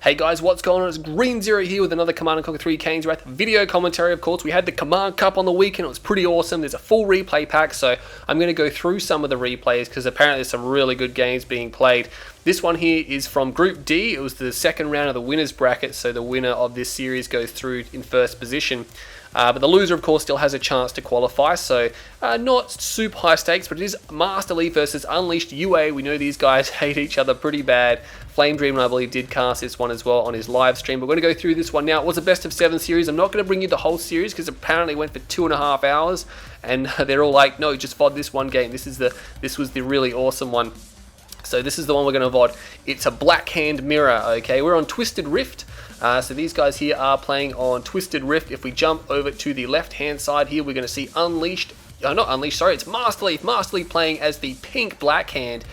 Hey guys, what's going on? It's Green Zero here with another Command & Conquer 3 Kane's Wrath video commentary. Of course, we had the Command Cup on the weekend. It was pretty awesome. There's a full replay pack, so I'm going to go through some of the replays because apparently there's some really good games being played. This one here is from Group D. It was the second round of the winners bracket, so the winner of this series goes through in first position. But the loser, of course, still has a chance to qualify, so not super high stakes, but it is masterleaf versus Unleashed UA. We know these guys hate each other pretty bad. Flame Dreamer, I believe, did cast this one as well on his live stream. But we're going to go through this one now. It was a best of 7 series. I'm not going to bring you the whole series because apparently it went for 2.5 hours, and they're all like, no, just VOD this one game. This was the really awesome one. So this is the one we're going to VOD. It's a Black Hand Mirror, okay? We're on Twisted Rift. So these guys here are playing on Twisted Rift. If we jump over to the left-hand side here, we're going to see Unleashed. Not Unleashed, sorry, it's Masterleaf. Masterleaf playing as the pink Black Hand.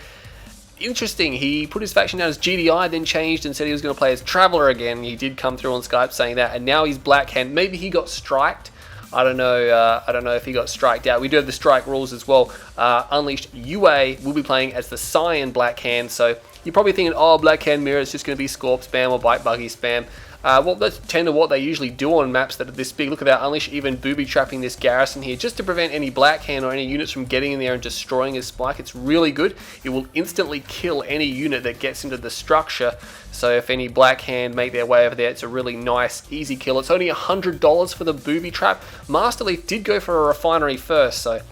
Interesting, he put his faction down as GDI, then changed and said he was going to play as Traveler again. He did come through on Skype saying that, and now he's Black Hand. Maybe he got striked. I don't know if he got striked out. We do have the strike rules as well. Unleashed UA will be playing as the Cyan Black Hand, so you're probably thinking, oh, Black Hand Mirror is just going to be Scorp spam or Bite Buggy spam. Well, that's tend to what they usually do on maps that are this big. Look at that, Unleash even booby trapping this garrison here just to prevent any Black Hand or any units from getting in there and destroying his spike. It's really good. It will instantly kill any unit that gets into the structure. So if any Black Hand make their way over there, it's a really nice, easy kill. It's only $100 for the booby trap. Masterleaf did go for a refinery first. So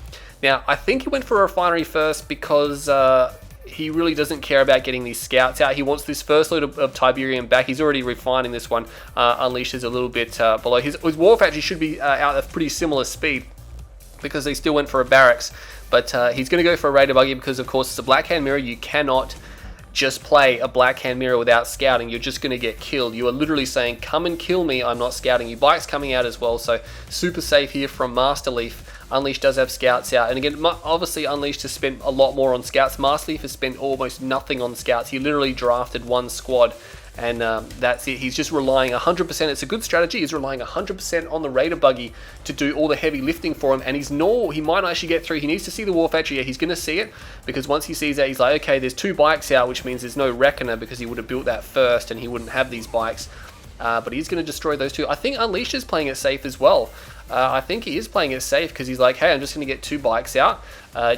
now I think he went for a refinery first because he really doesn't care about getting these scouts out. He wants this first load of Tiberium back. He's already refining this one. Unleashed is a little bit below. His War Factory should be out at pretty similar speed because they still went for a barracks. But he's going to go for a Raider Buggy because, of course, it's a Black Hand Mirror. You cannot just play a Black Hand Mirror without scouting. You're just going to get killed. You are literally saying, come and kill me, I'm not scouting you. Bike's coming out as well, so super safe here from Masterleaf. Unleashed does have scouts out, and again, obviously Unleashed has spent a lot more on scouts. Masterleaf has spent almost nothing on scouts. He literally drafted one squad, and that's it. He's just relying 100%. It's a good strategy. He's relying 100% on the Raider Buggy to do all the heavy lifting for him, and he might actually get through. He needs to see the War Factory. Yeah, he's going to see it, because once he sees that, he's like, okay, there's 2 bikes out, which means there's no Reckoner, because he would have built that first, and he wouldn't have these bikes. But he's going to destroy those 2. I think Unleashed is playing it safe as well. I think he is playing it safe because he's like, hey, I'm just going to get 2 bikes out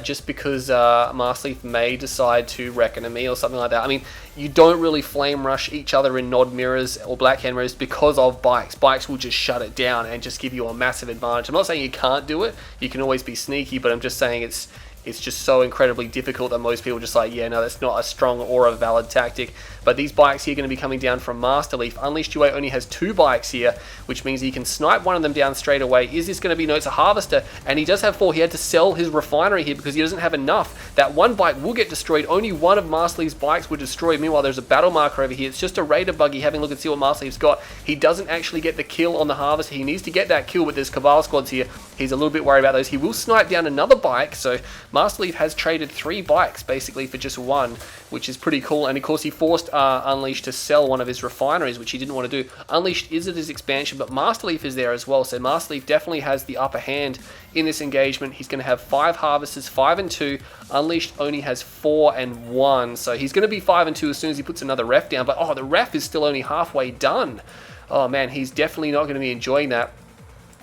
just because Masterleaf may decide to reckon me or something like that. I mean, you don't really flame rush each other in Nod Mirrors or Black Hand Mirrors because of bikes. Bikes will just shut it down and just give you a massive advantage. I'm not saying you can't do it. You can always be sneaky, but I'm just saying it's just so incredibly difficult that most people just like, yeah, no, that's not a strong or a valid tactic. But these bikes here are going to be coming down from Masterleaf. Unleashed UA only has 2 bikes here, which means he can snipe one of them down straight away. Is this going to be, no, it's a Harvester, and he does have 4. He had to sell his refinery here because he doesn't have enough. That one bike will get destroyed. Only one of Masterleaf's bikes were destroyed. Meanwhile, there's a battle marker over here. It's just a Raider Buggy having a look and see what Masterleaf's got. He doesn't actually get the kill on the Harvester. He needs to get that kill, but there's Cabal squads here. He's a little bit worried about those. He will snipe down another bike, so Masterleaf has traded 3 bikes basically for just 1, which is pretty cool. And of course, he forced Unleashed to sell one of his refineries, which he didn't want to do. Unleashed is at his expansion, but Masterleaf is there as well, so Masterleaf definitely has the upper hand in this engagement. He's going to have 5 harvesters, 5 and 2. Unleashed only has 4 and 1, so he's going to be 5 and 2 as soon as he puts another ref down. But oh, the ref is still only halfway done. Oh man, he's definitely not going to be enjoying that.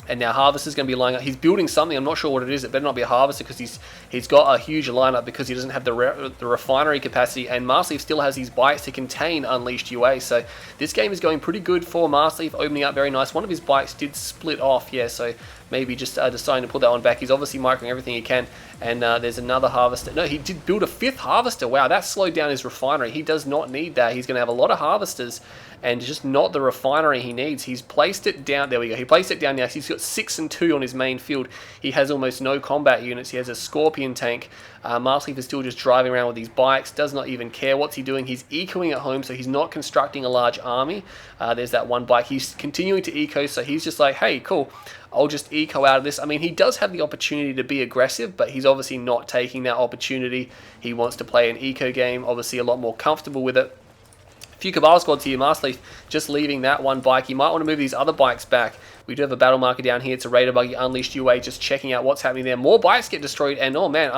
And now Harvester's going to be lying up. He's building something. I'm not sure what it is. It better not be a Harvester because he's got a huge lineup because he doesn't have the refinery capacity. And Masterleaf still has these bikes to contain Unleashed UA. So this game is going pretty good for Masterleaf, opening up very nice. One of his bikes did split off, yeah, so maybe just deciding to put that one back. He's obviously microing everything he can. And there's another Harvester. No, he did build a 5th Harvester. Wow, that slowed down his refinery. He does not need that. He's going to have a lot of Harvesters and just not the refinery he needs. He's placed it down. There we go. He placed it down now. He's got 6 and 2 on his main field. He has almost no combat units. He has a Scorpion tank. Masterleaf is still just driving around with these bikes. Does not even care. What's he doing? He's ecoing at home, so he's not constructing a large army. There's that one bike. He's continuing to eco, so he's just like, hey, cool. I'll just eco out of this. I mean, he does have the opportunity to be aggressive, but he's obviously not taking that opportunity. He wants to play an eco game, obviously a lot more comfortable with it. A few Cabal squads here. Masterleaf just leaving that one bike. He might want to move these other bikes back We do have a battle marker down here. It's a Raider Buggy Unleashed UA, just checking out what's happening there. More bikes get destroyed, and oh man,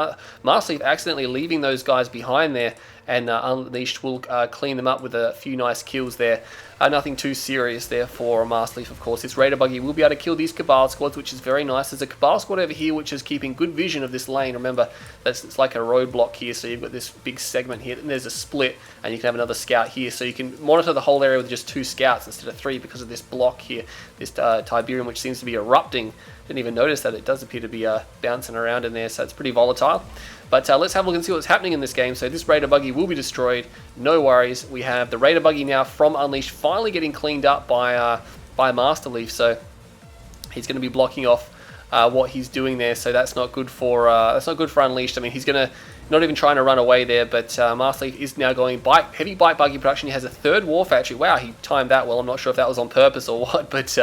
masterleaf accidentally leaving those guys behind there, and Unleashed will clean them up with a few nice kills there. Nothing too serious there for masterleaf, of course. This Raider Buggy will be able to kill these Cabal squads, which is very nice. There's a Cabal squad over here which is keeping good vision of this lane. Remember, it's like a roadblock here, so you've got this big segment here, and there's a split, and you can have another scout here, so you can monitor the whole area with just 2 scouts instead of 3 because of this block here, this Tiberium, which seems to be erupting. Didn't even notice that. It does appear to be bouncing around in there, so it's pretty volatile. But let's have a look and see what's happening in this game. So this Raider Buggy will be destroyed. No worries. We have the Raider Buggy now from Unleashed finally getting cleaned up by masterleaf. So he's going to be blocking off what he's doing there. So that's not good for Unleashed. I mean, he's going to not even trying to run away there. But masterleaf is now going heavy bike buggy production. He has a 3rd war factory. Wow, he timed that well. I'm not sure if that was on purpose or what, but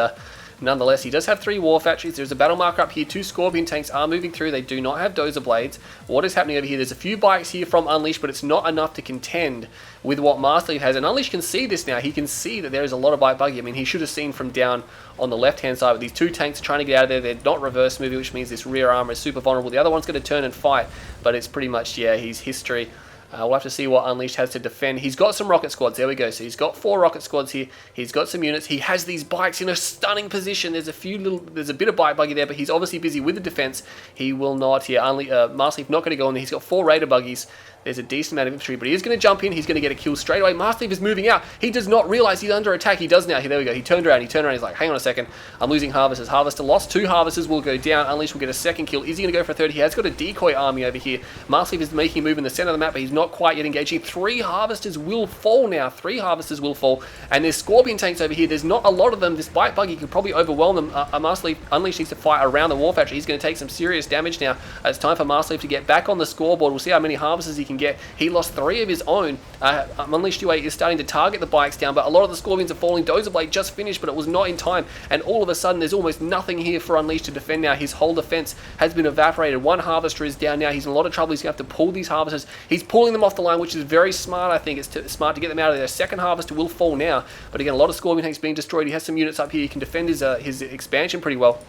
nonetheless, he does have 3 war factories. There's a battle marker up here. 2 Scorpion tanks are moving through. They do not have dozer blades. What is happening over here? There's a few bikes here from Unleashed, but it's not enough to contend with what masterleaf has. And Unleashed can see this now. He can see that there is a lot of bike buggy. I mean, he should have seen from down on the left-hand side. But these 2 tanks are trying to get out of there. They're not reverse moving, which means this rear armor is super vulnerable. The other one's going to turn and fight, but it's pretty much, yeah, he's history. We'll have to see what Unleashed has to defend. He's got some rocket squads. There we go. So he's got 4 rocket squads here. He's got some units. He has these bikes in a stunning position. There's a bit of bike buggy there, but he's obviously busy with the defense. He will not here. masterleaf not going to go in there. He's got 4 Raider buggies. There's a decent amount of infantry, but he is going to jump in. He's going to get a kill straight away. masterleaf is moving out. He does not realize he's under attack. He does now. There we go. He turned around. He's like, hang on a second. I'm losing harvesters. Harvester lost. 2 harvesters will go down. Unleashed will get a 2nd kill. Is he going to go for a 3rd? He has got a decoy army over here. masterleaf is making a move in the center of the map, but he's not quite yet engaging. 3 harvesters will fall now. 3 harvesters will fall. And there's Scorpion tanks over here. There's not a lot of them. This bike buggy could probably overwhelm them. masterleaf Unleashed needs to fight around the war factory. He's going to take some serious damage now. It's time for masterleaf to get back on the scoreboard. We'll see how many harvesters he can get. He lost 3 of his own. Unleashed UA is starting to target the bikes down, but a lot of the Scorpions are falling. Dozer Blade just finished, but it was not in time. And all of a sudden, there's almost nothing here for Unleashed to defend now. His whole defense has been evaporated. 1 harvester is down now. He's in a lot of trouble. He's going to have to pull these harvesters. He's pulling them off the line, which is very smart, I think. It's smart to get them out of there. 2nd harvester will fall now, but again, a lot of Scorpion tanks being destroyed. He has some units up here. He can defend his expansion pretty well.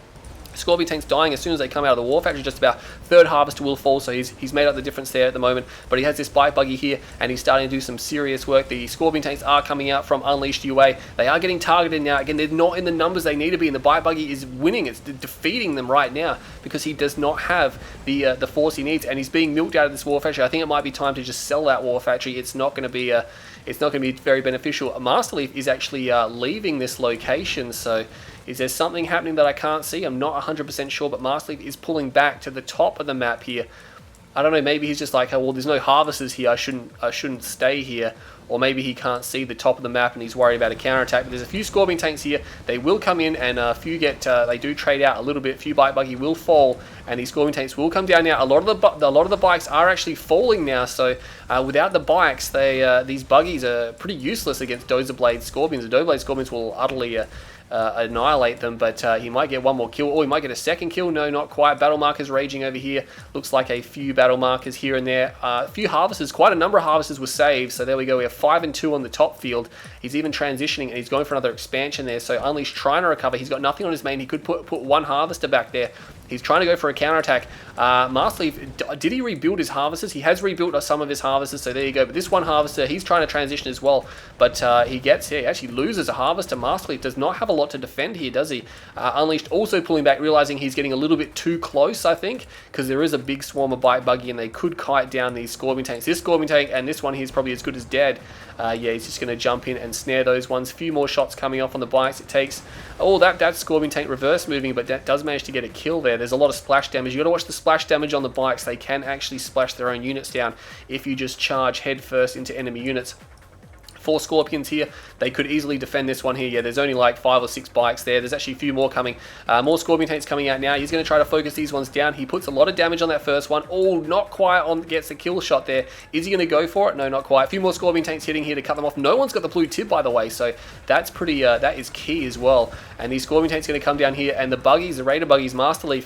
Scorpion tanks dying as soon as they come out of the war factory. Just about 3rd harvester will fall, so he's made up the difference there at the moment. But he has this bike buggy here, and he's starting to do some serious work. The Scorpion tanks are coming out from Unleashed UA. They are getting targeted now. Again, they're not in the numbers they need to be, and the bike buggy is winning. It's defeating them right now because he does not have the force he needs, and he's being milked out of this war factory. I think it might be time to just sell that war factory. It's not going to be very beneficial. masterleaf is actually leaving this location, so is there something happening that I can't see? I'm not 100% sure, but masterleaf is pulling back to the top of the map here. I don't know, maybe he's just like, oh, well, there's no harvesters here, I shouldn't stay here. Or maybe he can't see the top of the map and he's worried about a counterattack. But there's a few Scorpion tanks here. They will come in, and a few they do trade out a little bit. A few bike buggy will fall, and these Scorpion tanks will come down now. A lot of the bikes are actually falling now. So without the bikes, these buggies are pretty useless against Dozer Blade Scorpions. The Dozer Blade Scorpions will utterly annihilate them, but he might get 1 more kill, or he might get a 2nd kill. No, not quite. Battle markers raging over here. Looks like a few battle markers here and there. A few harvesters, quite a number of harvesters were saved, so there we go. We have 5 and 2 on the top field. He's even transitioning, and he's going for another expansion there, so Unleashed trying to recover. He's got nothing on his main. He could put 1 harvester back there. He's trying to go for a counterattack. masterleaf, did he rebuild his harvesters? He has rebuilt some of his harvesters, so there you go. But this 1 harvester, he's trying to transition as well, but he actually loses a harvester. masterleaf does not have a lot to defend here, does he? Unleashed also pulling back, realizing he's getting a little bit too close, I think, because there is a big swarm of bike buggy, and they could kite down these Scorpion tanks. This Scorpion tank and this one here is probably as good as dead. Yeah, he's just going to jump in and snare those ones. Few more shots coming off on the bikes. It takes, oh, that Scorpion tank reverse moving, but that does manage to get a kill there. There's a lot of splash damage. You got to watch the splash damage on the bikes. They can actually splash their own units down if you just charge head first into enemy units. 4 Scorpions here. They could easily defend this one here. Yeah, there's only like 5 or 6 bikes there. There's actually a few more coming. More Scorpion tanks coming out now. He's going to try to focus these ones down. He puts a lot of damage on that first one. Oh, not quite on. Gets the kill shot there. Is he going to go for it? No, not quite. A few more Scorpion tanks hitting here to cut them off. No one's got the blue tip, by the way, so that's pretty. That is key as well. And these Scorpion tanks are going to come down here, and the buggies, the Raider buggies, masterleaf,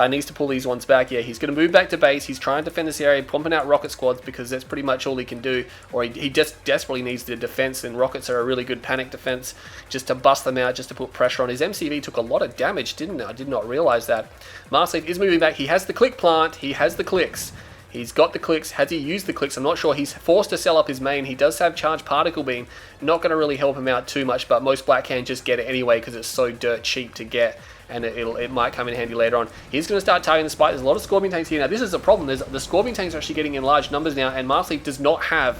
needs to pull these ones back. Yeah, he's going to move back to base. He's trying to defend this area, pumping out rocket squads because that's pretty much all he can do. Or he just desperately needs to defense, and rockets are a really good panic defense, just to bust them out, just to put pressure on. His MCV took a lot of damage, didn't it? I did not realize that. Masterleaf is moving back. He has the click plant. He has the clicks. He's got the clicks. Has he used the clicks? I'm not sure. He's forced to sell up his main. He does have charged particle beam. Not going to really help him out too much, but most black can just get it anyway because it's so dirt cheap to get, and it might come in handy later on. He's going to start targeting the spike. There's a lot of Scorpion tanks here. Now, this is a problem. The Scorpion tanks are actually getting in large numbers now, and Masterleaf does not have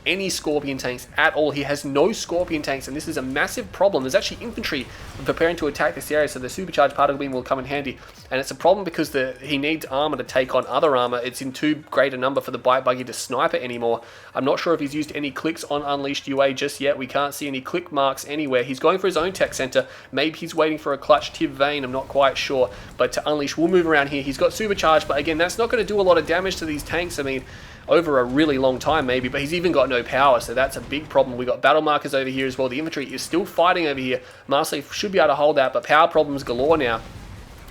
any Scorpion tanks at all. He has no Scorpion tanks, and this is a massive problem. There's actually infantry preparing to attack this area, so the supercharged particle beam will come in handy, and it's a problem because he needs armor to take on other armor. It's in too great a number for the bite buggy to snipe it anymore. I'm not sure if he's used any clicks on Unleashed UA just yet. We can't see any click marks anywhere. He's going for his own tech center. Maybe he's waiting for a clutch Tib Vane. I'm not quite sure, but to Unleash will move around here. He's got supercharged, but again, that's not going to do a lot of damage to these tanks. I mean, over a really long time maybe, but he's even got no power, so that's a big problem. We got battle markers over here as well. The infantry is still fighting over here. Masterleaf should be able to hold that, but power problems galore now.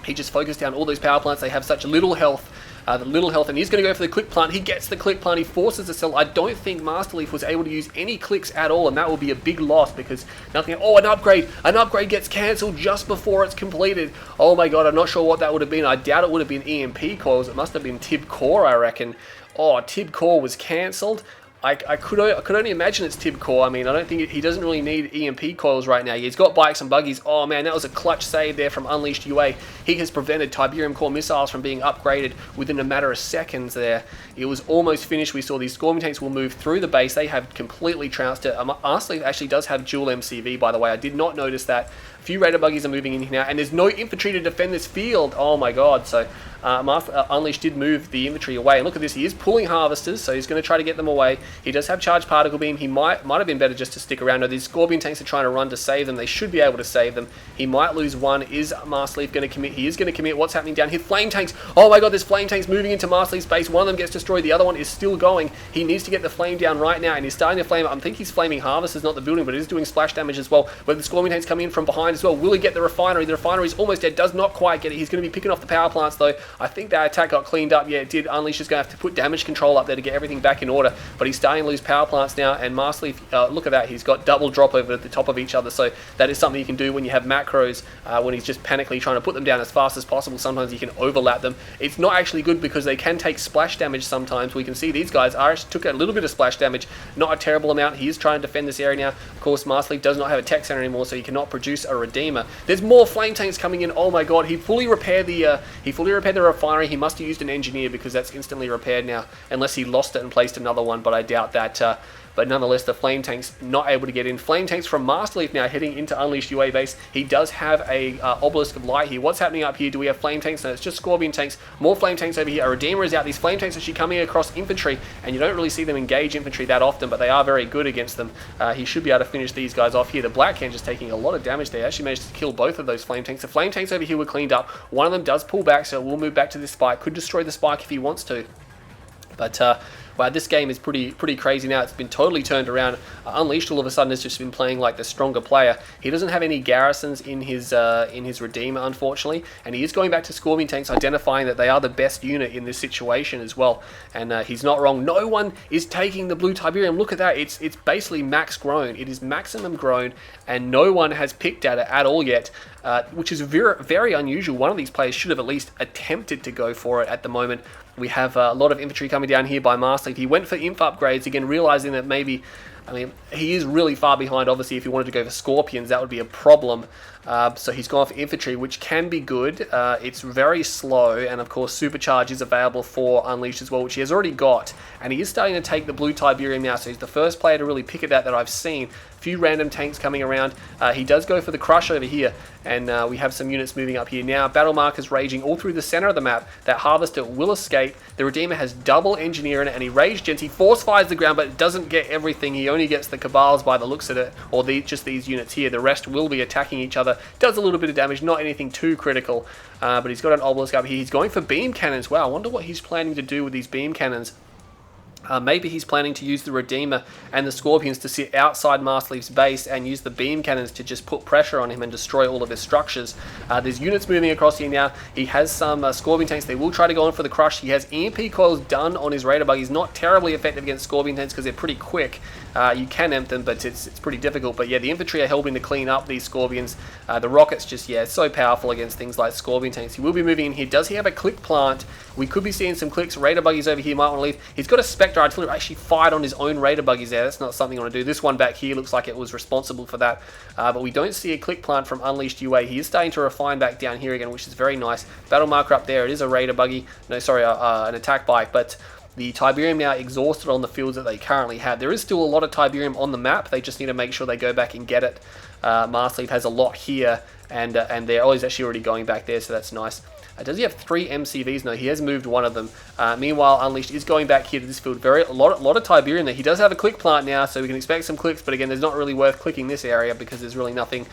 He just focused down all those power plants. They have such little health. And he's going to go for the click plant. He gets the click plant. He forces the cell. I don't think Masterleaf was able to use any clicks at all, and that will be a big loss because nothing. Oh, an upgrade! An upgrade gets cancelled just before it's completed. Oh my god, I'm not sure what that would have been. I doubt it would have been EMP coils. It must have been Tib Core, I reckon. Oh, Tib Core was cancelled. I could only imagine it's Tib Core. I mean, I don't think he doesn't really need EMP coils right now. He's got bikes and buggies. Oh man, that was a clutch save there from Unleashed UA. He has prevented Tiberium Core missiles from being upgraded within a matter of seconds there. It was almost finished. We saw these Scorpion tanks will move through the base. They have completely trounced it. Masterleaf actually does have dual MCV, by the way. I did not notice that. A few Raider buggies are moving in here now, and there's no infantry to defend this field. Oh my god, so Unleashed did move the infantry away. And look at this, he is pulling harvesters, so he's going to try to get them away. He does have charged particle beam. He might have been better just to stick around. No, these Scorpion tanks are trying to run to save them. They should be able to save them. He might lose one. Is Masterleaf going to commit? He is going to commit. What's happening down here? Flame tanks. Oh my god, there's flame tanks moving into Masterleaf's base. One of them gets destroyed. The other one is still going. He needs to get the flame down right now, and he's starting to flame up. I think he's flaming harvesters, not the building, but it is doing splash damage as well. But the Scorpion tanks coming in from behind as well. Will he get the refinery? The refinery is almost dead. Does not quite get it. He's going to be picking off the power plants though. I think that attack got cleaned up. Yeah, it did. Unleash is going to have to put damage control up there to get everything back in order. But he's starting to lose power plants now, and Masterleaf, look at that. He's got double drop over at the top of each other. So that is something you can do when you have macros, when he's just panically trying to put them down as fast as possible. Sometimes you can overlap them. It's not actually good because they can take splash damage sometimes. We can see these guys took a little bit of splash damage, not a terrible amount. He is trying to defend this area now. Of course, Masterleaf does not have a tech center anymore, so he cannot produce a Redeemer. There's more flame tanks coming in. Oh my god, he fully repaired the refinery. He must have used an engineer because that's instantly repaired now, unless he lost it and placed another one, but I doubt that. But nonetheless, the flame tanks not able to get in. Flame tanks from Masterleaf now heading into Unleashed UA base. He does have a obelisk of light here. What's happening up here? Do we have flame tanks? No, it's just Scorpion tanks. More flame tanks over here. A Redeemer is out. These flame tanks are actually coming across infantry, and you don't really see them engage infantry that often, but they are very good against them. He should be able to finish these guys off here. The Black Can just taking a lot of damage there. Actually managed to kill both of those flame tanks. The flame tanks over here were cleaned up. One of them does pull back, so it will move back to this spike. Could destroy the spike if he wants to. But wow, this game is pretty crazy now. It's been totally turned around. Unleashed all of a sudden has just been playing like the stronger player. He doesn't have any garrisons in his Redeemer, unfortunately, and he is going back to Scorpion tanks, identifying that they are the best unit in this situation as well. And he's not wrong. No one is taking the blue Tiberium. Look at that. It's basically max grown. It is maximum grown, and no one has picked at it at all yet. Which is very, very unusual. One of these players should have at least attempted to go for it at the moment. We have a lot of infantry coming down here by Masterleaf. He went for inf upgrades, again, realizing that maybe, I mean, he is really far behind. Obviously, if he wanted to go for Scorpions, that would be a problem. So he's gone for infantry, which can be good. It's very slow, and of course, Supercharge is available for Unleashed as well, which he has already got. And he is starting to take the blue Tiberium now, so he's the first player to really pick at that I've seen. Few random tanks coming around. He does go for the Crush over here, and we have some units moving up here now. Battle markers raging all through the center of the map. That Harvester will escape. The Redeemer has double engineer in it, and he rage gens. He force fires the ground, but it doesn't get everything. He only gets the Cabals by the looks of it, or just these units here. The rest will be attacking each other. Does a little bit of damage, not anything too critical, but he's got an obelisk up here. He's going for beam cannons. Wow, I wonder what he's planning to do with these beam cannons. Maybe he's planning to use the Redeemer and the Scorpions to sit outside Masterleaf's base and use the beam cannons to just put pressure on him and destroy all of his structures. There's units moving across here now. He has some Scorpion tanks. They will try to go in for the crush. He has EMP coils done on his Raider bug. He's not terribly effective against Scorpion tanks because they're pretty quick. You can empt them, but it's pretty difficult. But yeah, the infantry are helping to clean up these Scorpions. The rockets just, yeah, so powerful against things like Scorpion tanks. He will be moving in here. Does he have a click plant? We could be seeing some clicks. Raider buggies over here might want to leave. He's got a Spectre artillery. Actually fired on his own Raider buggies there. That's not something I want to do. This one back here looks like it was responsible for that. But we don't see a click plant from Unleashed UA. He is starting to refine back down here again, which is very nice. Battle marker up there. It is a Raider buggy. No, sorry, an attack bike. But the Tiberium now exhausted on the fields that they currently have. There is still a lot of Tiberium on the map. They just need to make sure they go back and get it. Masterleaf has a lot here, and they're always actually already going back there, so that's nice. Does he have 3 MCVs? No, he has moved one of them. Meanwhile, Unleashed is going back here to this field. A lot of Tiberium there. He does have a click plant now, so we can expect some clicks, but again, there's not really worth clicking this area because there's really nothing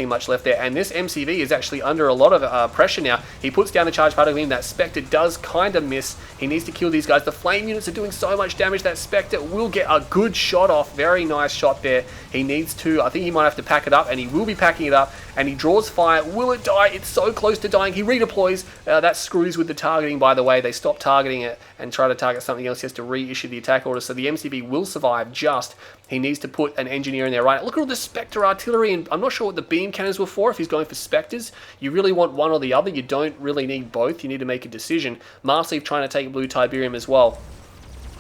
much left there. And this MCV is actually under a lot of pressure now. He puts down the charge particle beam. That Spectre does kind of miss. He needs to kill these guys. The flame units are doing so much damage. That Spectre will get a good shot off. Very nice shot there. He needs to, I think he might have to pack it up, and he will be packing it up. And he draws fire. Will it die? It's so close to dying. He redeploys. That screws with the targeting, by the way. They stop targeting it and try to target something else. He has to reissue the attack order. So the MCV will survive just. He needs to put an engineer in there, right? Look at all the Spectre artillery, and I'm not sure what the beam cannons were for if he's going for Spectres. You really want one or the other. You don't really need both. You need to make a decision. Masterleaf trying to take blue Tiberium as well.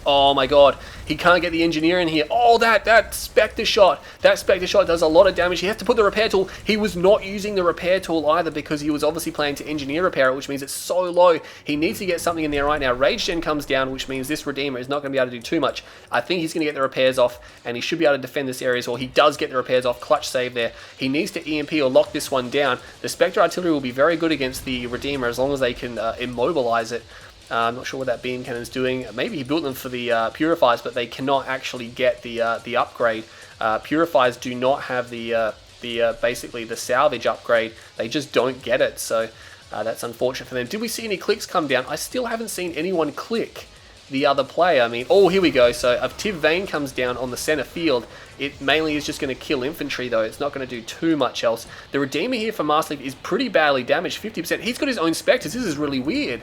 Oh my god, he can't get the engineer in here. Oh, that Spectre shot. That Spectre shot does a lot of damage. He has to put the repair tool. He was not using the repair tool either because he was obviously planning to engineer repair it, which means it's so low. He needs to get something in there right now. Rage Gen comes down, which means this Redeemer is not going to be able to do too much. I think he's going to get the repairs off, and he should be able to defend this area as well. He does get the repairs off. Clutch save there. He needs to EMP or lock this one down. The Spectre artillery will be very good against the Redeemer as long as they can immobilize it. I'm not sure what that beam cannon's doing. Maybe he built them for the purifiers, but they cannot actually get the upgrade. Purifiers do not have the basically the salvage upgrade. They just don't get it, so that's unfortunate for them. Did we see any clicks come down? I still haven't seen anyone click the other player. I mean, oh, here we go. So a Tiv Vane comes down on the center field. It mainly is just going to kill infantry, though. It's not going to do too much else. The Redeemer here for Masterleaf is pretty badly damaged, 50%. He's got his own Spectres. This is really weird.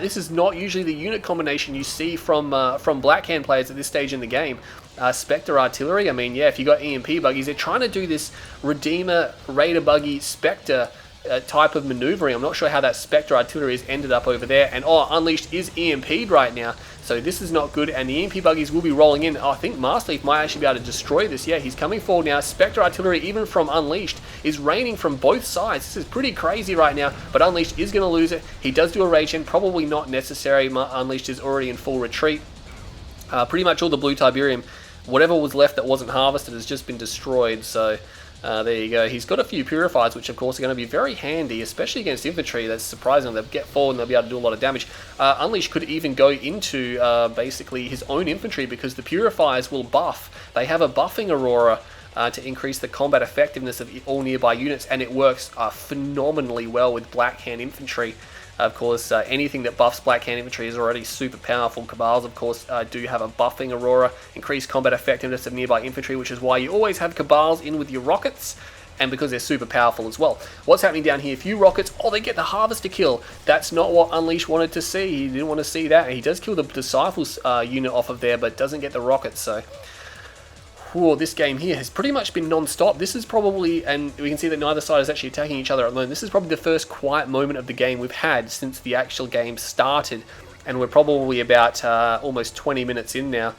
This is not usually the unit combination you see from Blackhand players at this stage in the game. Spectre artillery, I mean, yeah, if you got EMP buggies, they're trying to do this Redeemer, Raider buggy, Spectre type of maneuvering. I'm not sure how that Spectre artillery has ended up over there. And oh, Unleashed is EMP'd right now, so this is not good. And the EMP buggies will be rolling in. Oh, I think Masterleaf might actually be able to destroy this. Yeah, he's coming forward now. Spectre artillery, even from Unleashed, is raining from both sides. This is pretty crazy right now, but Unleashed is going to lose it. He does do a rage in, probably not necessary. Unleashed is already in full retreat. Pretty much all the blue Tiberium, whatever was left that wasn't harvested, has just been destroyed, so there you go. He's got a few purifiers, which of course are going to be very handy, especially against infantry. That's surprising. They'll get forward and they'll be able to do a lot of damage. Unleashed could even go into basically his own infantry because the purifiers will buff. They have a buffing aurora to increase the combat effectiveness of all nearby units, and it works phenomenally well with Blackhand infantry. Of course, anything that buffs Blackhand infantry is already super powerful. Cabals, of course, do have a buffing aurora, increased combat effectiveness of nearby infantry, which is why you always have Cabals in with your rockets, and because they're super powerful as well. What's happening down here? A few rockets. Oh, they get the Harvester kill. That's not what Unleashed wanted to see. He didn't want to see that. He does kill the Disciples unit off of there, but doesn't get the rockets, so... Whoa, this game here has pretty much been non-stop. This is probably, and we can see that neither side is actually attacking each other at the moment. This is probably the first quiet moment of the game we've had since the actual game started. And we're probably about almost 20 minutes in now.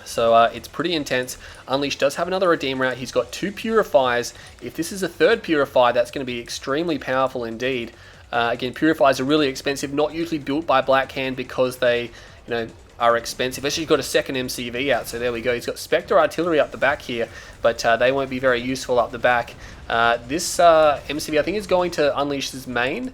So it's pretty intense. Unleashed does have another Redeemer out. He's got 2 Purifiers. If this is a 3rd Purifier, that's going to be extremely powerful indeed. Again, Purifiers are really expensive, not usually built by Blackhand because they, are expensive. Actually, he's got a 2nd MCV out, so there we go. He's got Spectre artillery up the back here, but they won't be very useful up the back. This MCV, I think, is going to Unleash's main.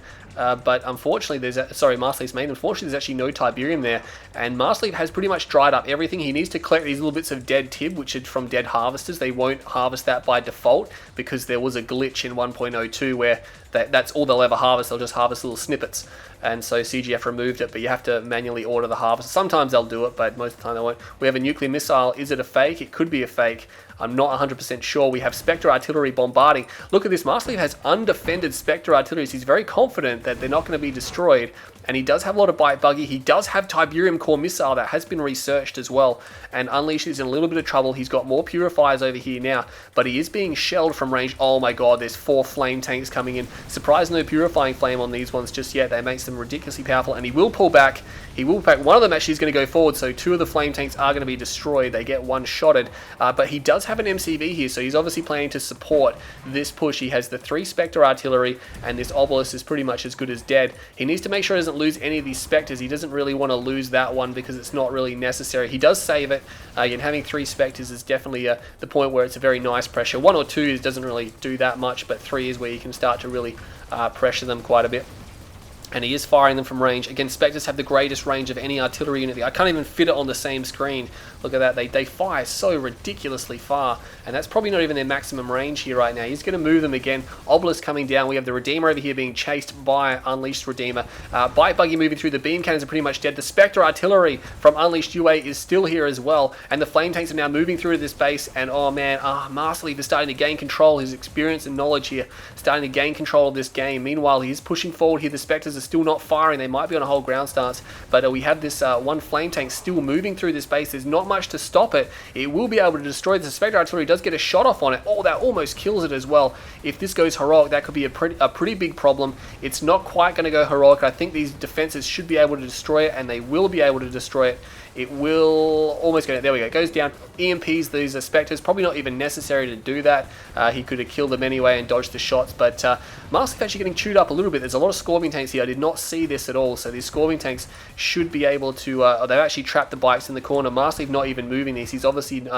but unfortunately masterleaf's main, unfortunately there's actually no Tiberium there, and masterleaf has pretty much dried up everything. He needs to collect these little bits of dead tib, which are from dead harvesters. They won't harvest that by default because there was a glitch in 1.02 where that's all they'll ever harvest. They'll just harvest little snippets, and so CGF removed it, but you have to manually order the harvest. Sometimes they'll do it, but most of the time they won't. We have a nuclear missile. Is it a fake? It could be a fake. I'm not 100% sure. We have Spectre artillery bombarding. Look at this. Masterleaf has undefended Spectre artillery. He's very confident that they're not going to be destroyed. And he does have a lot of bite buggy. He does have Tiberium core missile that has been researched as well. And Unleashed is in a little bit of trouble. He's got more purifiers over here now, but he is being shelled from range. Oh my god, there's 4 flame tanks coming in. Surprised no purifying flame on these ones just yet. That makes them ridiculously powerful, and he will pull back. He will pack. One of them actually is going to go forward, so 2 of the flame tanks are going to be destroyed. They get one-shotted, but he does have an MCV here, so he's obviously planning to support this push. He has the 3 Spectre artillery, and this Obelisk is pretty much as good as dead. He needs to make sure he doesn't lose any of these Spectres. He doesn't really want to lose that one because it's not really necessary. He does save it. Again, having 3 Spectres is definitely the point where it's a very nice pressure. 1 or 2 doesn't really do that much, but 3 is where you can start to really pressure them quite a bit. And he is firing them from range. Again, Spectres have the greatest range of any artillery unit. I can't even fit it on the same screen. Look at that. They fire so ridiculously far. And that's probably not even their maximum range here right now. He's going to move them again. Obelisk coming down. We have the Redeemer over here being chased by Unleashed Redeemer. Bite Buggy moving through. The beam cannons are pretty much dead. The Spectre artillery from Unleashed UA is still here as well. And the flame tanks are now moving through this base. And oh man, Masterleaf is starting to gain control. His experience and knowledge here starting to gain control of this game. Meanwhile, he's pushing forward here. The Spectres are still not firing. They might be on a whole ground stance, but we have this one flame tank still moving through this base. There's not much to stop it. It will be able to destroy. The Spectre artillery does get a shot off on it. Oh, that almost kills it as well. If this goes heroic, that could be a pretty big problem. It's not quite going to go heroic. I think these defenses should be able to destroy it, and they will be able to destroy it. It will almost go down. There we go. It goes down. EMPs, these are Spectres. Probably not even necessary to do that. He could have killed them anyway and dodged the shots. But Masterleaf actually getting chewed up a little bit. There's a lot of Scorpion tanks here. I did not see this at all. So these Scorpion tanks should be able to... they've actually trapped the bikes in the corner. Masterleaf not even moving these. He's obviously...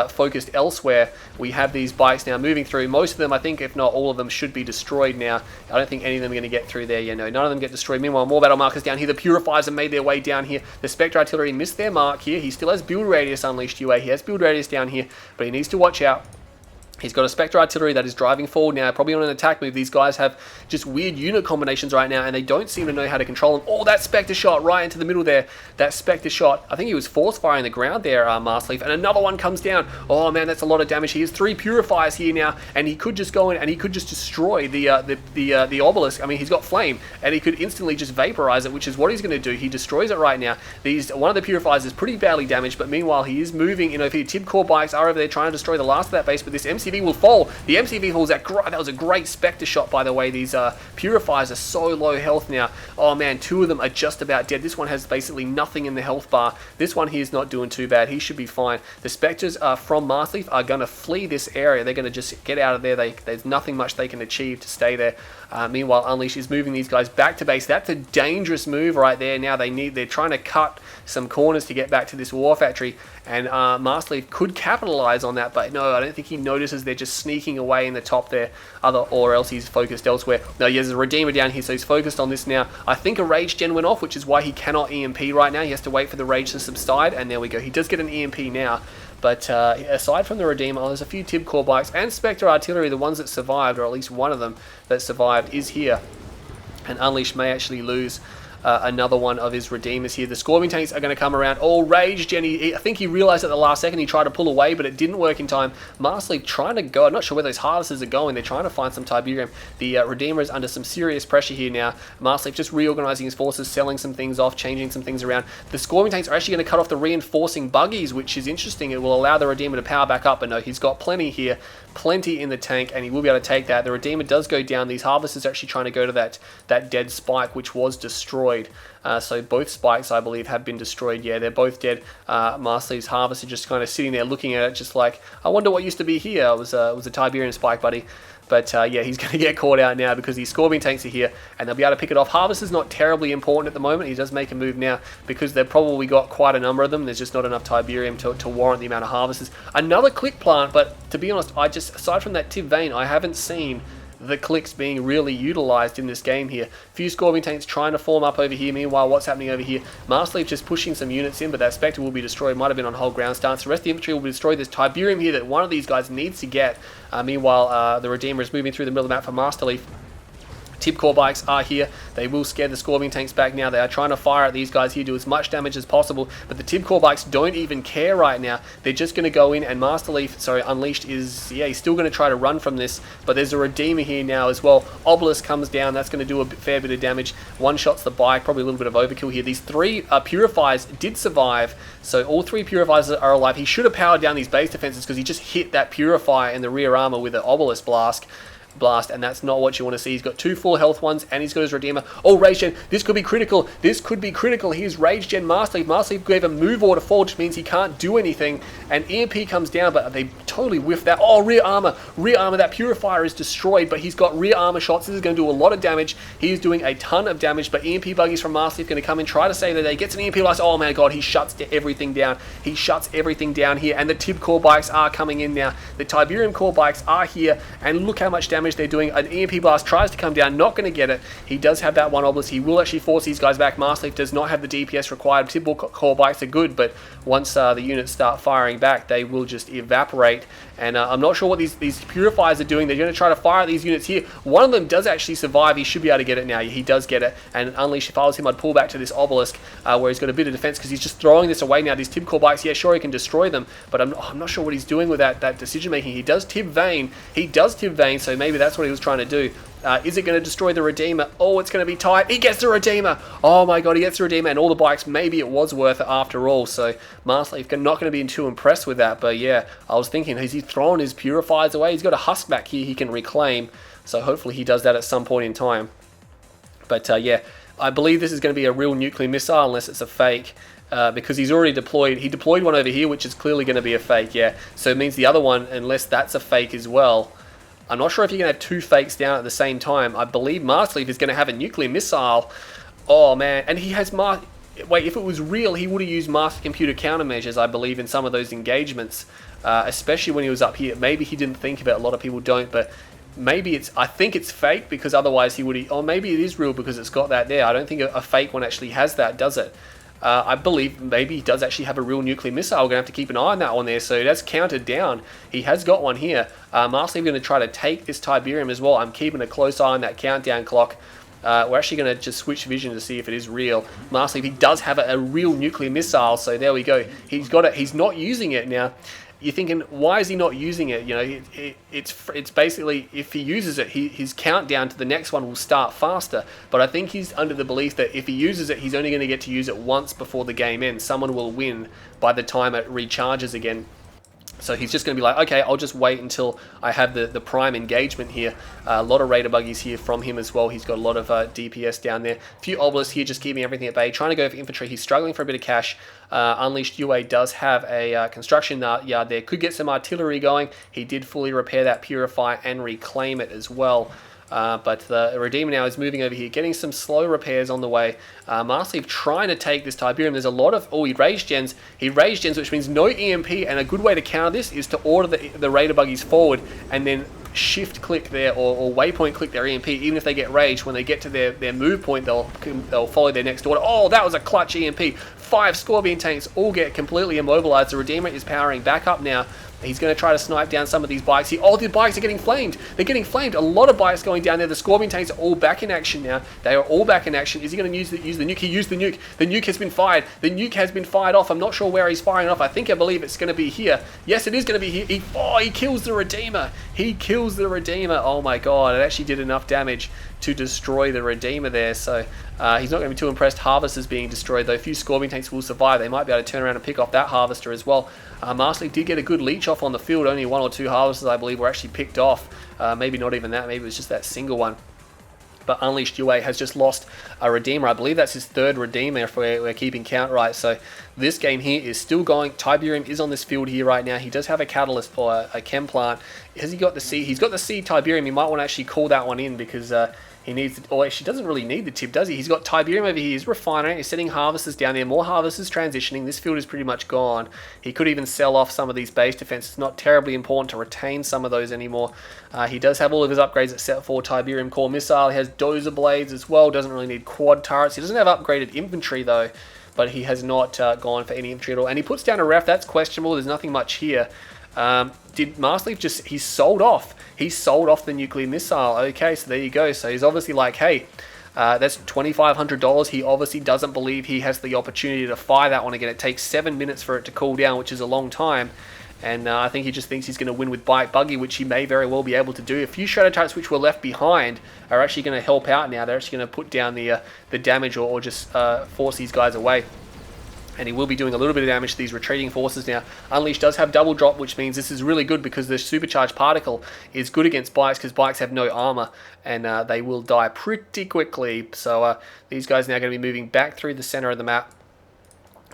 focused elsewhere. We have these bikes now moving through. Most of them, I think, if not all of them, should be destroyed now. I don't think any of them are going to get through there. You know, none of them get destroyed. Meanwhile, more battle markers down here. The Purifiers have made their way down here. The Spectre artillery missed their mark here. He still has build radius, Unleashed UA. He has build radius down here, but he needs to watch out. He's got a Spectre artillery that is driving forward now, probably on an attack move. These guys have just weird unit combinations right now, and they don't seem to know how to control them. Oh, that Spectre shot right into the middle there. That Spectre shot, I think he was force firing the ground there, Masterleaf, and another one comes down. Oh man, that's a lot of damage. He has 3 Purifiers here now, and he could just go in and he could just destroy the Obelisk. I mean, he's got flame, and he could instantly just vaporize it, which is what he's going to do. He destroys it right now. One of the Purifiers is pretty badly damaged, but meanwhile, he is moving. You know, if the Tib Core bikes are over there trying to destroy the last of that base, but this MCV will fall. The MCV falls. That was a great Spectre shot, by the way. These Purifiers are so low health now. Oh man, 2 of them are just about dead. This one has basically nothing in the health bar. This one here is not doing too bad. He should be fine. The Spectres from Masterleaf are going to flee this area. They're going to just get out of there. There's nothing much they can achieve to stay there. Meanwhile, Unleashed is moving these guys back to base. That's a dangerous move right there. Now they're trying to cut some corners to get back to this war factory, and Masterleaf could capitalize on that, but no, I don't think he notices. They're just sneaking away in the top there, or else he's focused elsewhere. No, he has a Redeemer down here, so he's focused on this now. I think a Rage Gen went off, which is why he cannot EMP right now. He has to wait for the Rage to subside, and there we go. He does get an EMP now. But aside from the Redeemer, there's a few Tib Core bikes and Spectre artillery. The ones that survived, or at least one of them that survived, is here. And Unleashed may actually lose another one of his Redeemers here. The Scorpion tanks are going to come around. Oh, Rage Jenny. I think he realized at the last second he tried to pull away, but it didn't work in time. Masterleaf trying to go. I'm not sure where those harvesters are going. They're trying to find some Tiberium. The Redeemer is under some serious pressure here now. Masterleaf just reorganizing his forces, selling some things off, changing some things around. The Scorpion tanks are actually going to cut off the reinforcing buggies, which is interesting. It will allow the Redeemer to power back up, but no, he's got plenty here. Plenty in the tank, and he will be able to take that. The Redeemer does go down. These harvesters are actually trying to go to that dead spike, which was destroyed. So both spikes, I believe, have been destroyed. Yeah, they're both dead. Masterleaf's harvester just kind of sitting there looking at it, just like, I wonder what used to be here. It was a Tiberium spike, buddy. But yeah, he's going to get caught out now because these Scorpion tanks are here, and they'll be able to pick it off. Harvester's not terribly important at the moment. He does make a move now because they've probably got quite a number of them. There's just not enough Tiberium to warrant the amount of harvesters. Another click plant, but to be honest, aside from that Tib Vein, I haven't seen the clicks being really utilized in this game here. Few Scorpion tanks trying to form up over here. Meanwhile, what's happening over here? Masterleaf just pushing some units in, but that Spectre will be destroyed. Might have been on whole ground stance. The rest of the infantry will be destroyed. There's Tiberium here that one of these guys needs to get. Meanwhile, the Redeemer is moving through the middle of the map for Masterleaf. Tib core bikes are here. They will scare the Scorpion tanks back now. They are trying to fire at these guys here, do as much damage as possible, but the Tib core bikes don't even care right now. They're just going to go in, and Masterleaf, sorry, Unleashed is, yeah, he's still going to try to run from this, but there's a Redeemer here now as well. Obelisk comes down. That's going to do a fair bit of damage. One shots the bike, probably a little bit of overkill here. These three Purifiers did survive, so all three Purifiers are alive. He should have powered down these base defenses because he just hit that Purifier in the rear armor with an Obelisk blast, and that's not what you want to see. He's got 2 full health ones, and he's got his Redeemer. Oh, Rage Gen, this could be critical. This could be critical. He's Rage Gen Masterleaf. Masterleaf gave a move order forward, which means he can't do anything, and EMP comes down, but they totally whiffed that. Oh, rear armor. Rear armor. That Purifier is destroyed, but he's got rear armor shots. This is going to do a lot of damage. He's doing a ton of damage, but EMP buggies from Masterleaf going to come and try to save the day. Gets an EMP blast. Oh, my God, he shuts everything down. He shuts everything down here, and the Tib core bikes are coming in now. The Tiberium core bikes are here, and look how much damage they're doing. An EMP blast tries to come down, not going to get it. He does have that one Obelisk. He will actually force these guys back. Masterleaf does not have the DPS required. Tib core bikes are good, but once the units start firing back, they will just evaporate. And I'm not sure what these Purifiers are doing. They're going to try to fire at these units here. One of them does actually survive. He should be able to get it now. He does get it. And Unleash, if I was him, I'd pull back to this Obelisk where he's got a bit of defense because he's just throwing this away now. These Tib core bikes, yeah, sure, he can destroy them, but I'm not sure what he's doing with that decision making. He does Tib Vane. So maybe that's what he was trying to do. Is it going to destroy the Redeemer? Oh, it's going to be tight. He gets the Redeemer. Oh my God, he gets the Redeemer and all the bikes. Maybe it was worth it after all. So Masterleaf not going to be too impressed with that. But yeah, I was thinking, has he thrown his Purifiers away? He's got a husk back here he can reclaim. So hopefully he does that at some point in time. But yeah, I believe this is going to be a real nuclear missile unless it's a fake. Because he's already deployed. He deployed one over here, which is clearly going to be a fake, yeah. So it means the other one, unless that's a fake as well. I'm not sure if you can have 2 fakes down at the same time. I believe Masterleaf is going to have a nuclear missile. Oh, man. And he has... Wait, if it was real, he would have used master computer countermeasures, I believe, in some of those engagements. Especially when he was up here. Maybe he didn't think of it. A lot of people don't, but... Maybe it's... I think it's fake, because otherwise he would... Or maybe it is real because it's got that there. I don't think a fake one actually has that, does it? I believe maybe he does actually have a real nuclear missile. We're going to have to keep an eye on that one there. So that's counted down. He has got one here. Masterleaf going to try to take this Tiberium as well. I'm keeping a close eye on that countdown clock. We're actually going to just switch vision to see if it is real. Masterleaf, he does have a real nuclear missile. So there we go. He's got it. He's not using it now. You're thinking, why is he not using it? You know, it's basically, if he uses it, his countdown to the next one will start faster. But I think he's under the belief that if he uses it, he's only going to get to use it once before the game ends. Someone will win by the time it recharges again. So he's just going to be like, okay, I'll just wait until I have the prime engagement here. A lot of Raider buggies here from him as well. He's got a lot of DPS down there. A few Obelisks here just keeping everything at bay. Trying to go for infantry. He's struggling for a bit of cash. Unleashed UA does have a construction yard there. Could get some artillery going. He did fully repair that Purify and reclaim it as well. But the Redeemer now is moving over here, getting some slow repairs on the way. Masterleaf trying to take this Tiberium. There's a lot of... Oh, he rage gens. Which means no EMP, and a good way to counter this is to order the Raider buggies forward and then shift click their or waypoint click their EMP. Even if they get raged, when they get to their move point, they'll follow their next order. Oh, that was a clutch EMP. 5 Scorpion tanks all get completely immobilized. The Redeemer is powering back up now. He's going to try to snipe down some of these bikes here. Oh, the bikes are getting flamed. They're getting flamed. A lot of bikes going down there. The Scorpion tanks are all back in action now. They are all back in action. Is he going to use the nuke? He used the nuke. The nuke has been fired. The nuke has been fired off. I'm not sure where he's firing off. I believe it's going to be here. Yes, it is going to be here. He kills the Redeemer. He kills the Redeemer. Oh my God. It actually did enough damage to destroy the Redeemer there. So he's not going to be too impressed. Harvesters being destroyed, though. A few Scorpion tanks will survive. They might be able to turn around and pick off that Harvester as well. Masterleaf did get a good leech off on the field. Only 1 or 2 Harvesters, I believe, were actually picked off. Maybe not even that. Maybe it was just that single one. But Unleashed UA has just lost a Redeemer. I believe that's his 3rd Redeemer if we're keeping count right. So this game here is still going. Tiberium is on this field here right now. He does have a Catalyst or a Chem Plant. Has he got the C? He's got the C Tiberium. You might want to actually call that one in because He needs, or she doesn't really need the tip, does he? He's got Tiberium over here. He's refining. He's setting harvesters down there. More harvesters transitioning. This field is pretty much gone. He could even sell off some of these base defenses. It's not terribly important to retain some of those anymore. He does have all of his upgrades except for Tiberium core missile. He has dozer blades as well. Doesn't really need quad turrets. He doesn't have upgraded infantry though, but he has not gone for any infantry at all. And he puts down a ref. That's questionable. There's nothing much here. Did masterleaf just, he sold off the nuclear missile. Okay, so there you go. So he's obviously like, hey, that's $2,500. He obviously doesn't believe he has the opportunity to fire that one again. It takes 7 minutes for it to cool down, which is a long time. And I think he just thinks he's going to win with Bite Buggy, which he may very well be able to do. A few Shredder turrets which were left behind are actually going to help out now. They're actually going to put down the damage or just force these guys away. And he will be doing a little bit of damage to these retreating forces now. Unleash does have double drop, which means this is really good because the supercharged particle is good against bikes because bikes have no armor and they will die pretty quickly. So these guys are now going to be moving back through the center of the map.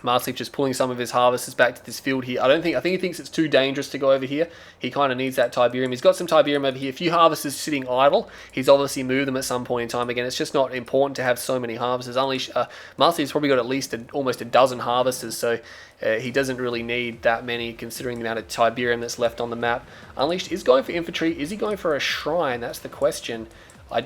masterleaf just pulling some of his harvesters back to this field here. I think he thinks it's too dangerous to go over here. He kind of needs that Tiberium. He's got some Tiberium over here. A few harvesters sitting idle. He's obviously moved them at some point in time. Again, it's just not important to have so many harvesters. masterleaf's probably got at least almost a dozen harvesters, so he doesn't really need that many considering the amount of Tiberium that's left on the map. Unleashed is going for infantry. Is he going for a shrine? That's the question.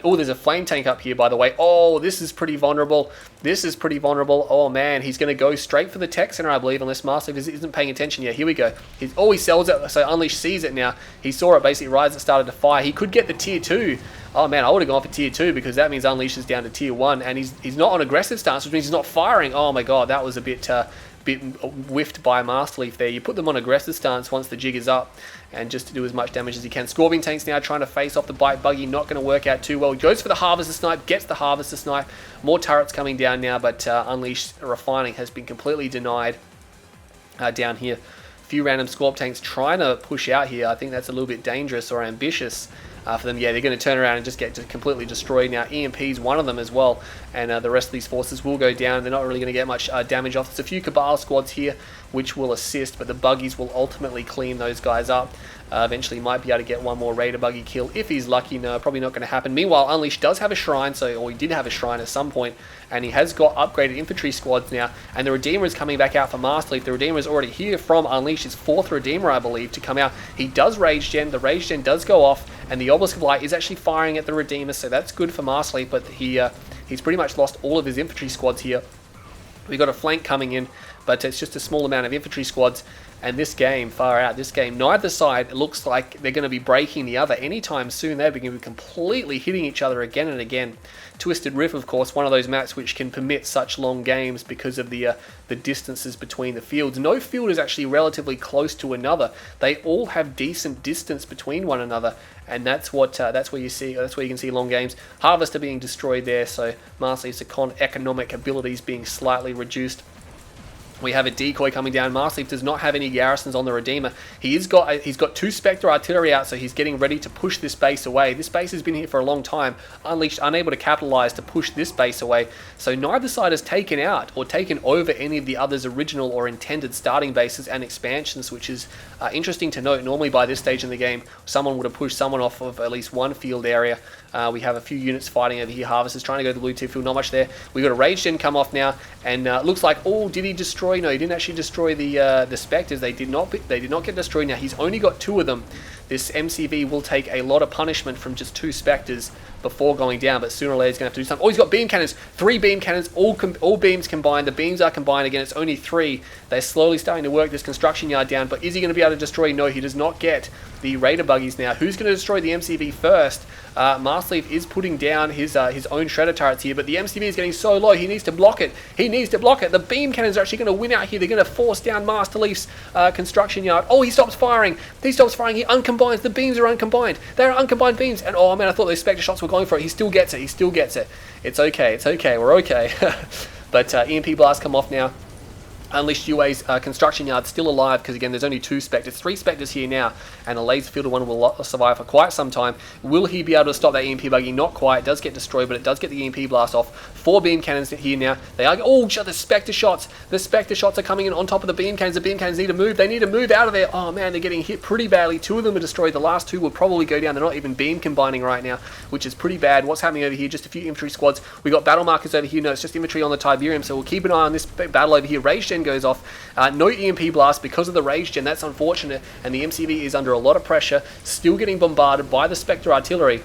Oh, there's a flame tank up here, by the way. Oh, this is pretty vulnerable. This is pretty vulnerable. Oh, man. He's going to go straight for the tech center, I believe, unless masterleaf isn't paying attention yet. Here we go. He sells it. So Unleash sees it now. He saw it basically right as it started to fire. He could get the tier 2. Oh, man, I would have gone for tier 2 because that means Unleash is down to tier 1. And he's not on aggressive stance, which means he's not firing. Oh, my God. That was a bit whiffed by masterleaf there. You put them on aggressive stance once the jig is up and just to do as much damage as he can. Scorpion tank's now trying to face off the bite buggy, not going to work out too well. He goes for the harvester snipe, gets the harvester snipe. More turrets coming down now, but Unleashed refining has been completely denied down here. A few random Scorp tanks trying to push out here. I think that's a little bit dangerous or ambitious for them. Yeah, they're going to turn around and just get completely destroyed now. EMP's one of them as well, and the rest of these forces will go down. They're not really going to get much damage off. There's a few Cabal squads here which will assist, but the buggies will ultimately clean those guys up. Eventually might be able to get one more Raider buggy kill if he's lucky. No, probably not going to happen. Meanwhile, Unleashed does have a shrine, or he did have a shrine at some point, and he has got upgraded infantry squads now, and the Redeemer is coming back out for masterleaf. The Redeemer is already here from Unleashed, his 4th Redeemer, I believe, to come out. He does Rage Gen. The Rage Gen does go off, and the Obelisk of Light is actually firing at the Redeemer, so that's good for masterleaf, but he's pretty much lost all of his infantry squads here. We got a flank coming in, but it's just a small amount of infantry squads. And this game, far out, this game, neither side looks like they're going to be breaking the other anytime soon. They're going to be completely hitting each other again and again. Twisted Rift, of course, one of those maps which can permit such long games because of the distances between the fields. No field is actually relatively close to another. They all have decent distance between one another, and that's where you can see long games. Harvester being destroyed there, so masterleaf's economic abilities being slightly reduced. We have a decoy coming down. masterleaf does not have any garrisons on the Redeemer. He's got 2 Spectre artillery out, so he's getting ready to push this base away. This base has been here for a long time. Unleashed unable to capitalize to push this base away. So neither side has taken out or taken over any of the other's original or intended starting bases and expansions, which is interesting to note. Normally by this stage in the game, someone would have pushed someone off of at least one field area. We have a few units fighting over here. Harvesters trying to go to the blue tier field, not much there. We got a Rage Gen come off now, and looks like, oh, did he destroy? No, he didn't actually destroy the Spectres. They did not get destroyed. Now he's only got 2 of them. This MCV will take a lot of punishment from just 2 Spectres before going down, but sooner or later he's going to have to do something. Oh, he's got beam cannons, 3 beam cannons, all beams combined. The beams are combined again. It's only 3. They're slowly starting to work this construction yard down, but is he going to be able to destroy? No, he does not get the Raider buggies now. Who's going to destroy the MCV first? masterleaf is putting down his own Shredder turrets here, but the MCV is getting so low, he needs to block it. The beam cannons are actually going to win out here. They're going to force down masterleaf's construction yard. Oh, he stops firing. He uncombines. The beams are uncombined. They're uncombined beams. And oh man, I thought those Spectre shots were going for it. He still gets it. It's okay. We're okay. But EMP blasts come off now. Unleashed UA's construction yard still alive because, again, there's only 2 Spectres, 3 Spectres here now, and a laser fielded one will survive for quite some time. Will he be able to stop that EMP buggy? Not quite. It does get destroyed, but it does get the EMP blast off. 4 beam cannons here now. They are... Oh, the Spectre shots. The Spectre shots are coming in on top of the beam cannons. The beam cannons need to move. They need to move out of there. Oh, man, they're getting hit pretty badly. 2 of them are destroyed. The last 2 will probably go down. They're not even beam combining right now, which is pretty bad. What's happening over here? Just a few infantry squads. We got battle markers over here. No, it's just infantry on the Tiberium, so we'll keep an eye on this battle over here. Rage Gen goes off. No EMP blast because of the Rage Gen. That's unfortunate, and the MCV is under a lot of pressure, still getting bombarded by the Spectre artillery.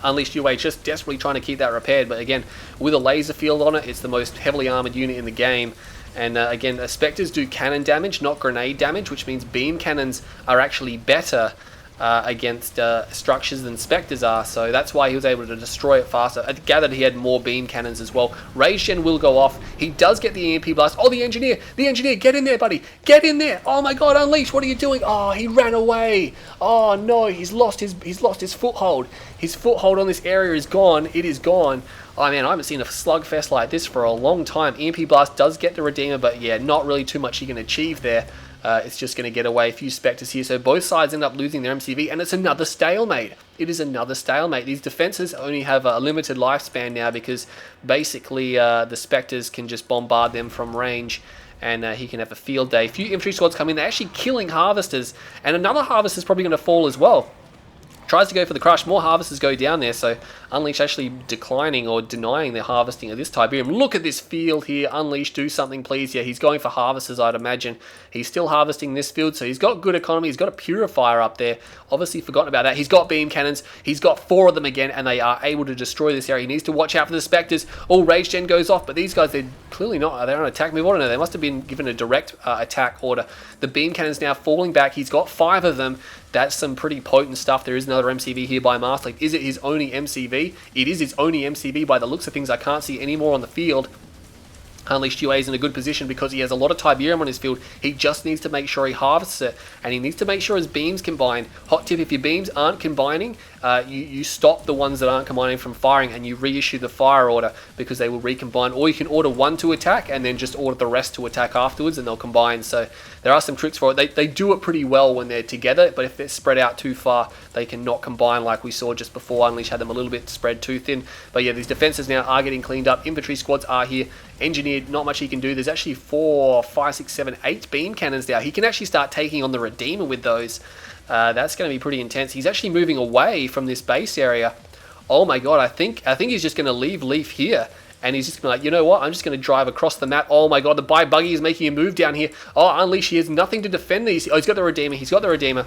Unleashed UA just desperately trying to keep that repaired, but again, with a laser field on it, it's the most heavily armored unit in the game. And again, Spectres do cannon damage, not grenade damage, which means beam cannons are actually better against structures than Spectres are, so that's why he was able to destroy it faster. I gathered he had more beam cannons as well. Rage Gen will go off. He does get the EMP blast. Oh, the engineer, get in there, buddy, get in there. Oh my God, Unleash, what are you doing? Oh, he ran away. Oh no, he's lost his foothold. His foothold on this area is gone. It is gone. Oh man, I haven't seen a slugfest like this for a long time. EMP blast does get the Redeemer, but yeah, not really too much he can achieve there. It's just going to get away. A few Spectres here, so both sides end up losing their MCV, and it's another stalemate. It is another stalemate. These defenses only have a limited lifespan now because basically the Spectres can just bombard them from range, and he can have a field day. A few infantry squads come in. They're actually killing Harvesters, and another Harvester's probably going to fall as well. Tries to go for the crush. More Harvesters go down there, so Unleash actually declining or denying the harvesting of this Tiberium. Look at this field here. Unleash, do something, please. Yeah, he's going for Harvesters, I'd imagine. He's still harvesting this field, so he's got good economy. He's got a Purifier up there. Obviously forgotten about that. He's got beam cannons. He's got 4 of them again, and they are able to destroy this area. He needs to watch out for the Spectres. Oh, Rage Gen goes off, but these guys, they're clearly not. They're on attack move. I don't know. They must have been given a direct attack order. The beam cannons now falling back. He's got 5 of them. That's some pretty potent stuff. There is another MCV here by masterleaf. Is it his only MCV? It is his only MCV by the looks of things. I can't see any more on the field. Unleashed UA is in a good position because he has a lot of Tiberium on his field. He just needs to make sure he harvests it, and he needs to make sure his beams combine. Hot tip, if your beams aren't combining, you stop the ones that aren't combining from firing, and you reissue the fire order because they will recombine. Or you can order one to attack and then just order the rest to attack afterwards, and they'll combine. So there are some tricks for it. They do it pretty well when they're together, but if they're spread out too far, they cannot combine like we saw just before. Unleash had them a little bit spread too thin. But yeah, these defenses now are getting cleaned up. Infantry squads are here. Engineered, not much he can do. There's actually 4, 5, 6, 7, 8 beam cannons now. He can actually start taking on the Redeemer with those. That's going to be pretty intense. He's actually moving away from this base area. Oh my God, I think he's just going to leave Leaf here. And he's just going to be like, you know what, I'm just going to drive across the map. Oh my God, the buggy is making a move down here. Oh, Unleash, he has nothing to defend these. Oh, he's got the Redeemer.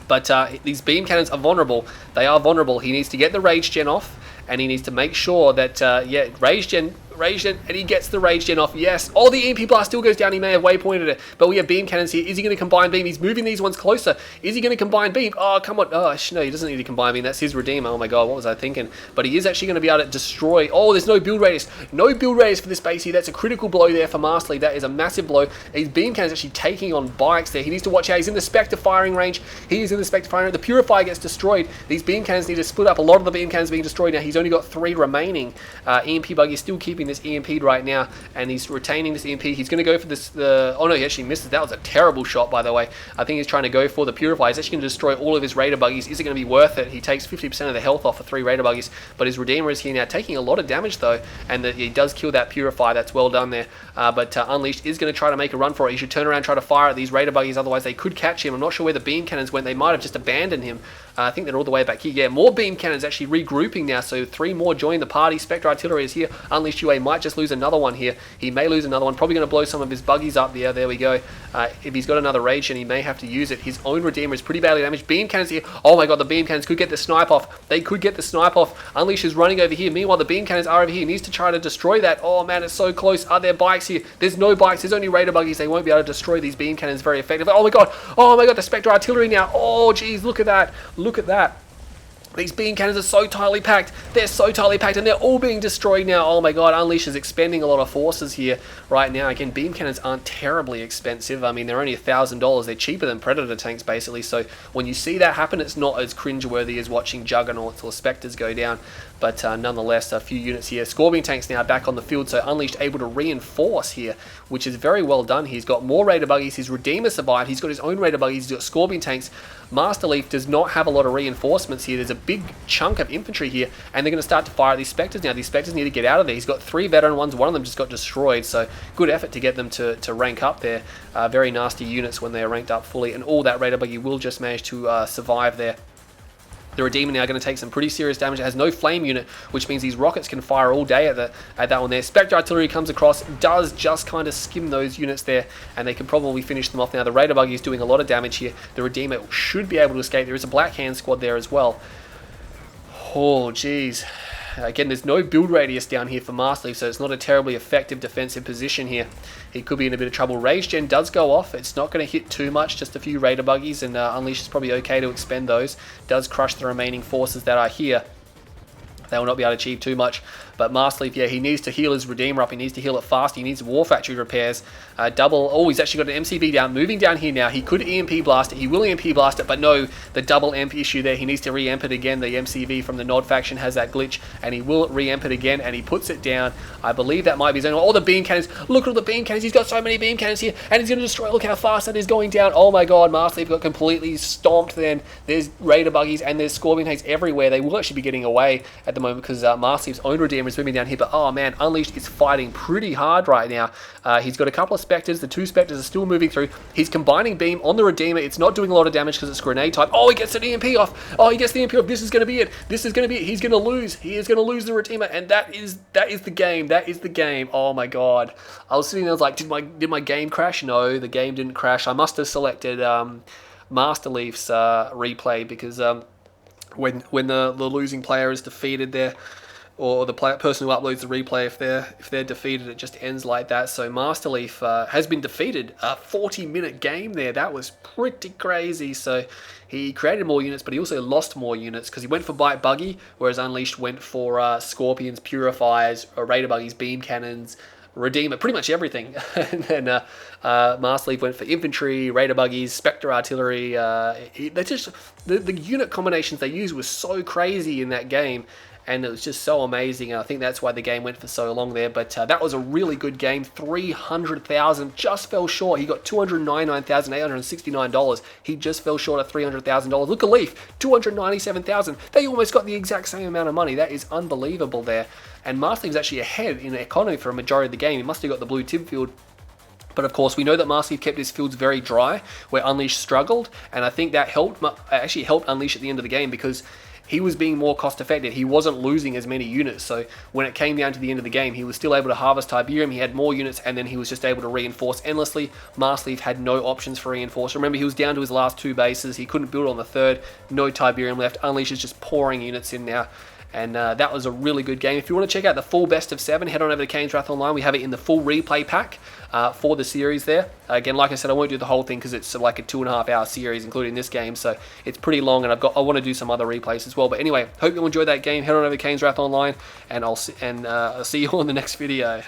But these beam cannons are vulnerable. They are vulnerable. He needs to get the Rage Gen off, and he needs to make sure that, yeah, Rage Gen, and he gets the Rage Gen off, yes. Oh, the EMP blast still goes down. He may have waypointed it, but we have beam cannons here. Is he going to combine beam? He's moving these ones closer. Is he going to combine beam? Oh, come on. Oh, no, he doesn't need to combine beam. That's his Redeemer. Oh my God, what was I thinking? But he is actually going to be able to destroy. Oh, there's no build radius. No build radius for this base here. That's a critical blow there for masterleaf. That is a massive blow. His beam cannons actually taking on bikes there. He needs to watch out. He's in the Spectre firing range. He is in the Spectre firing range. The Purifier gets destroyed. These beam cannons need to split up. A lot of the beam cannons being destroyed now. He's only got 3 remaining. EMP buggy is still keeping this EMP'd right now, and he's retaining this EMP. He's going to go for this. Oh no, he actually misses. That was a terrible shot, by the way. I think he's trying to go for the Purifier. He's actually going to destroy all of his Raider buggies. Is it going to be worth it? He takes 50% of the health off for 3 Raider buggies, but his Redeemer is here now, taking a lot of damage though, and he does kill that Purifier. That's well done there. But Unleashed is going to try to make a run for it. He should turn around and try to fire at these Raider buggies, otherwise they could catch him. I'm not sure where the beam cannons went. They might have just abandoned him. I think they're all the way back here. Yeah, more beam cannons actually regrouping now, so 3 more join the party. Spectre Artillery is here. Unleashed UA might just lose another one here. He may lose another one. Probably going to blow some of his buggies up. Yeah, there we go. If he's got another Rage, and he may have to use it. His own Redeemer is pretty badly damaged. Beam cannons here. Oh my God, the beam cannons could get the snipe off. They could get the snipe off. Unleash is running over here. Meanwhile, the beam cannons are over here. He needs to try to destroy that. Oh man, it's so close. Are there bikes here? There's no bikes. There's only Raider buggies. They won't be able to destroy these beam cannons very effectively. Oh my God. Oh my God, the Spectre Artillery now. Oh geez, look at that. Look at that. These beam cannons are so tightly packed. They're so tightly packed, and they're all being destroyed now. Oh my god, Unleash is expending a lot of forces here right now. Again, beam cannons aren't terribly expensive. I mean, they're only $1,000. They're cheaper than Predator tanks, basically. So when you see that happen, it's not as cringeworthy as watching Juggernauts or Spectres go down. But nonetheless, a few units here. Scorpion tanks now back on the field, so Unleashed able to reinforce here, which is very well done. He's got more Raider buggies. His Redeemer survived. He's got his own Raider buggies. He's got Scorpion tanks. Masterleaf does not have a lot of reinforcements here. There's a big chunk of infantry here, and they're going to start to fire at these Spectres now. These Spectres need to get out of there. He's got 3 veteran ones. One of them just got destroyed, so good effort to get them to rank up there. Very nasty units when they're ranked up fully, and all that Raider buggy will just manage to survive there. The Redeemer now going to take some pretty serious damage. It has no flame unit, which means these rockets can fire all day at that one there. Spectre Artillery comes across, does just kind of skim those units there, and they can probably finish them off now. The Raider buggy is doing a lot of damage here. The Redeemer should be able to escape. There is a Black Hand squad there as well. Oh, jeez. Again, there's no build radius down here for Masterleaf, so it's not a terribly effective defensive position here. He could be in a bit of trouble. Rage Gen does go off. It's not going to hit too much, just a few Raider buggies, and Unleash is probably okay to expend those. Does crush the remaining forces that are here. They will not be able to achieve too much. But Masterleaf, yeah, he needs to heal his Redeemer up. He needs to heal it fast. He needs War Factory repairs. Oh, he's actually got an MCV down. Moving down here now. He could EMP blast it. He will EMP blast it, but no, the double EMP issue there. He needs to re-emp it again. The MCV from the Nod faction has that glitch, and he will re-emp it again, and he puts it down. I believe that might be his own. Oh, the beam cannons. Look at all the beam cannons. He's got so many beam cannons here, and he's going to destroy. Look how fast that is going down. Oh my god, Masterleaf got completely stomped then. There's Raider buggies, and there's Scorpion tanks everywhere. They will actually be getting away at the moment because Masterleaf's own Redeemer is moving down here, but oh man, Unleashed is fighting pretty hard right now. He's got a couple of Spectres. The 2 Spectres are still moving through. He's combining beam on the Redeemer. It's not doing a lot of damage because it's grenade type. Oh, he gets an EMP off. Oh, he gets the EMP off. This is going to be it. This is going to be it. He's going to lose. He is going to lose the Redeemer, and that is the game. That is the game. Oh my god. I was sitting there, I was like, did my game crash? No, the game didn't crash. I must have selected Masterleaf's replay because when the losing player is defeated there, or the person who uploads the replay, if they're defeated, it just ends like that. So Masterleaf has been defeated. A 40-minute game there. That was pretty crazy. So he created more units, but he also lost more units because he went for Bite Buggy, whereas Unleashed went for Scorpions, Purifiers, Raider Buggies, Beam Cannons, Redeemer, pretty much everything. And then Masterleaf went for Infantry, Raider Buggies, Spectre Artillery. They just the unit combinations they used was so crazy in that game, and it was just so amazing. And I think that's why the game went for so long there. But that was a really good game. 300,000, just fell short. He got $299,869. He just fell short of $300,000. Look at Leaf, $297,000. They almost got the exact same amount of money. That is unbelievable there. And Masterleaf's actually ahead in economy for a majority of the game. He must have got the blue tib field. But of course, we know that Masterleaf kept his fields very dry, where Unleashed struggled, and I think that actually helped Unleashed at the end of the game because he was being more cost effective. He wasn't losing as many units, so when it came down to the end of the game, he was still able to harvest Tiberium. He had more units, and then he was just able to reinforce endlessly. Masterleaf had no options for reinforce. Remember, he was down to his last 2 bases. He couldn't build on the 3rd. No Tiberium left. Unleashed is just pouring units in now. And that was a really good game. If you want to check out the full best of 7, head on over to Kane's Wrath Online. We have it in the full replay pack for the series there. Again, like I said, I won't do the whole thing because it's like a 2.5 hour series, including this game. So it's pretty long, and I want to do some other replays as well. But anyway, hope you enjoyed that game. Head on over to Kane's Wrath Online, and I'll see you on the next video.